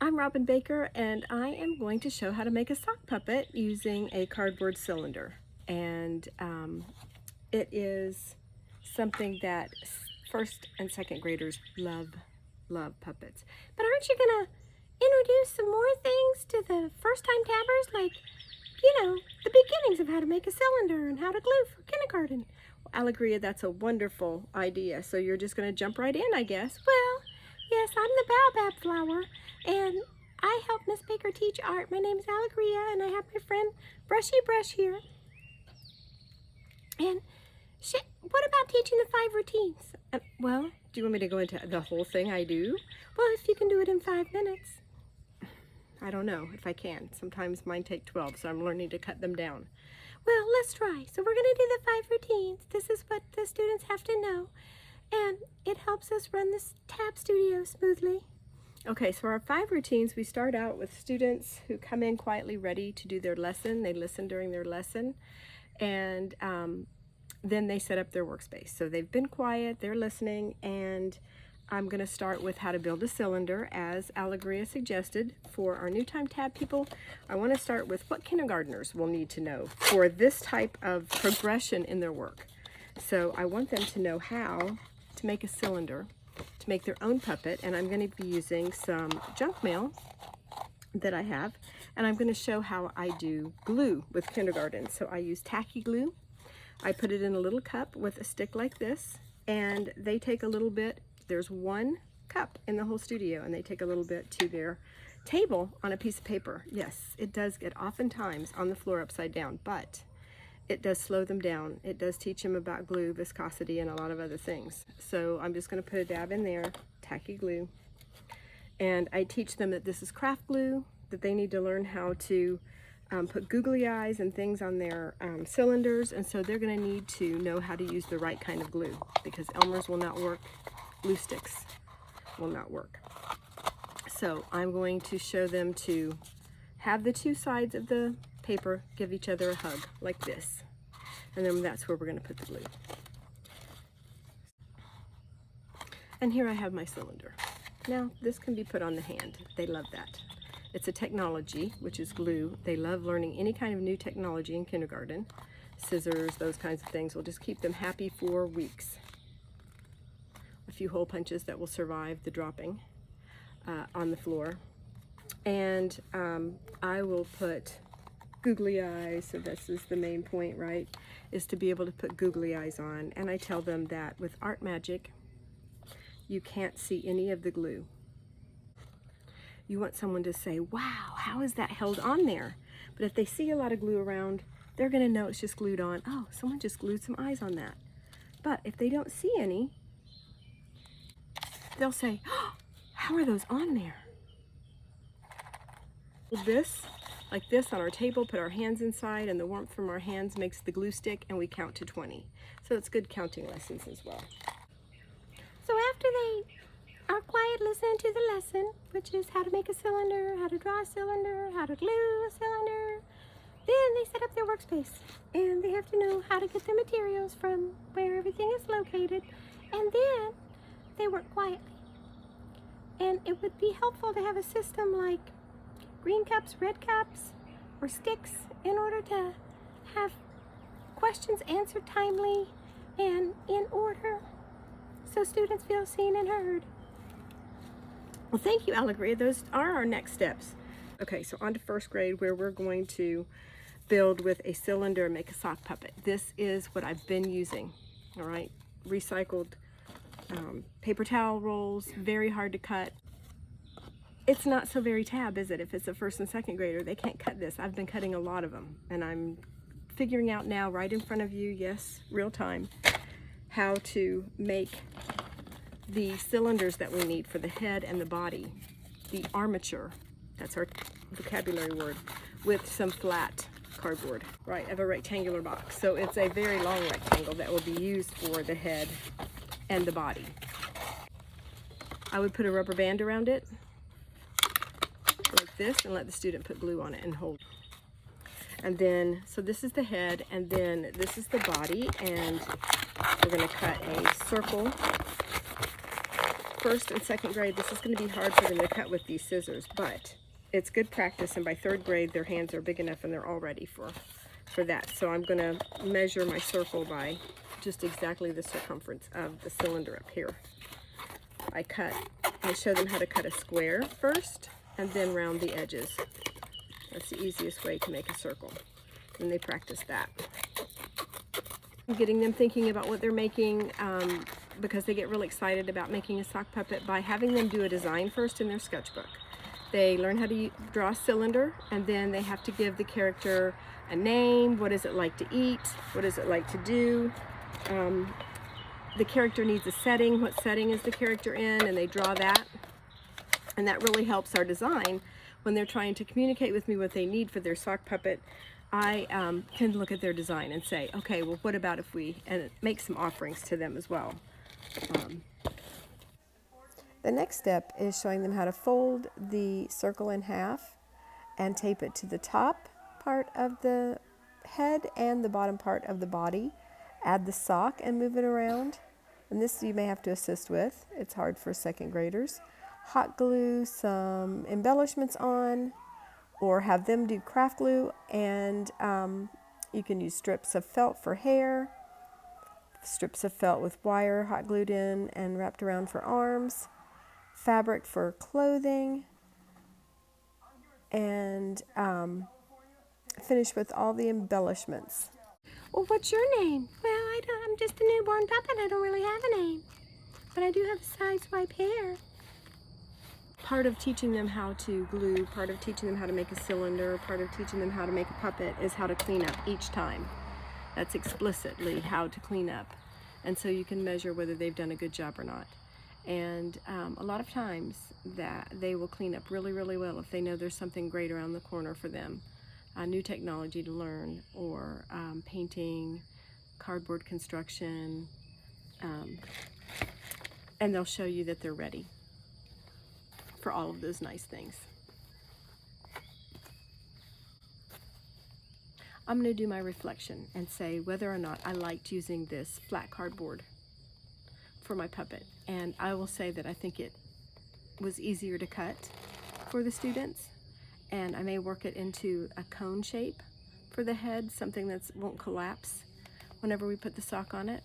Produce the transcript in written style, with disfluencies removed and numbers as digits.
I'm Robin Baker, and I am going to show how to make a sock puppet using a cardboard cylinder. And it is something that first and second graders love puppets. But aren't you gonna introduce some more things to the first-time tabbers, like, the beginnings of how to make a cylinder and how to glue for kindergarten? Well, Alegria, that's a wonderful idea. So you're just gonna jump right in, I guess. Well, yes, I'm the baobab flower, and I help Miss Baker teach art. My name is Alegria, and I have my friend Brushy Brush here. And what about teaching the 5 routines? Well, do you want me to go into the whole thing I do? Well, if you can do it in 5 minutes. I don't know if I can. Sometimes mine take 12, so I'm learning to cut them down. Well, let's try. So we're going to do the 5 routines. This is what the students have to know, and it helps us run this tab studio smoothly. Okay, so our 5 routines, we start out with students who come in quietly ready to do their lesson. They listen during their lesson, and then they set up their workspace. So they've been quiet, they're listening, and I'm going to start with how to build a cylinder, as Alegria suggested. For our new time tab people, I want to start with what kindergartners will need to know for this type of progression in their work. So I want them to know how to make a cylinder, to make their own puppet, and I'm going to be using some junk mail that I have, and I'm going to show how I do glue with kindergarten. So I use tacky glue. I put it in a little cup with a stick like this, and they take a little bit. There's 1 cup in the whole studio, and they take a little bit to their table on a piece of paper. Yes, it does get oftentimes on the floor upside down, but it does slow them down. It does teach them about glue, viscosity, and a lot of other things. So I'm just going to put a dab in there, tacky glue, and I teach them that this is craft glue, that they need to learn how to put googly eyes and things on their cylinders, and so they're going to need to know how to use the right kind of glue, because Elmer's will not work, glue sticks will not work. So I'm going to show them to have the 2 sides of the paper give each other a hug like this, and then that's where we're going to put the glue. And here I have my cylinder. Now this can be put on the hand. They love that. It's a technology, which is glue. They love learning any kind of new technology in kindergarten. Scissors, those kinds of things will just keep them happy for weeks. A few hole punches that will survive the dropping on the floor. And I will put googly eyes, so this is the main point, right, is to be able to put googly eyes on. And I tell them that with art magic, you can't see any of the glue. You want someone to say, wow, how is that held on there? But if they see a lot of glue around, they're going to know it's just glued on. Oh, someone just glued some eyes on that. But if they don't see any, they'll say, oh, how are those on there? This, like this on our table, put our hands inside, and the warmth from our hands makes the glue stick, and we count to 20. So it's good counting lessons as well. So after they are quiet listening to the lesson, which is how to make a cylinder, how to draw a cylinder, how to glue a cylinder, then they set up their workspace, and they have to know how to get the materials from where everything is located, and then they work quietly. And it would be helpful to have a system like green cups, red cups, or sticks in order to have questions answered timely and in order, so students feel seen and heard. Well, thank you, Alegria. Those are our next steps. Okay, so on to 1st grade, where we're going to build with a cylinder and make a sock puppet. This is what I've been using, all right? Recycled paper towel rolls, very hard to cut. It's not so very tab, is it? If it's a 1st and 2nd grader, they can't cut this. I've been cutting a lot of them, and I'm figuring out now, right in front of you, yes, real time, how to make the cylinders that we need for the head and the body, the armature, that's our vocabulary word, with some flat cardboard, right, of a rectangular box. So it's a very long rectangle that will be used for the head and the body. I would put a rubber band around it, like this, and let the student put glue on it and hold. And then, so this is the head, and then this is the body, and we're going to cut a circle first and second grade, this is going to be hard for them to cut with these scissors, but it's good practice, and by third grade, their hands are big enough and they're all ready for that. So I'm going to measure my circle by just exactly the circumference of the cylinder up here. I show them how to cut a square first and then round the edges. That's the easiest way to make a circle. And they practice that. I'm getting them thinking about what they're making because they get really excited about making a sock puppet by having them do a design first in their sketchbook. They learn how to draw a cylinder, and then they have to give the character a name. What is it like to eat? What is it like to do? The character needs a setting. What setting is the character in? And they draw that. And that really helps our design when they're trying to communicate with me what they need for their sock puppet. I can look at their design and say, okay, well, what about if we make some offerings to them as well. The next step is showing them how to fold the circle in half and tape it to the top part of the head and the bottom part of the body. Add the sock and move it around. And this you may have to assist with. It's hard for second graders. Hot glue some embellishments on, or have them do craft glue, and you can use strips of felt for hair, strips of felt with wire hot glued in and wrapped around for arms, fabric for clothing, and finish with all the embellishments. Well, what's your name? Well, I'm just a newborn puppet. I don't really have a name, but I do have sideswipe hair. Part of teaching them how to glue, part of teaching them how to make a cylinder, part of teaching them how to make a puppet is how to clean up each time. That's explicitly how to clean up. And so you can measure whether they've done a good job or not. And a lot of times that they will clean up really, really well if they know there's something great around the corner for them. New technology to learn, or painting, cardboard construction, and they'll show you that they're ready for all of those nice things. I'm going to do my reflection and say whether or not I liked using this flat cardboard for my puppet. And I will say that I think it was easier to cut for the students, and I may work it into a cone shape for the head, something that won't collapse whenever we put the sock on it.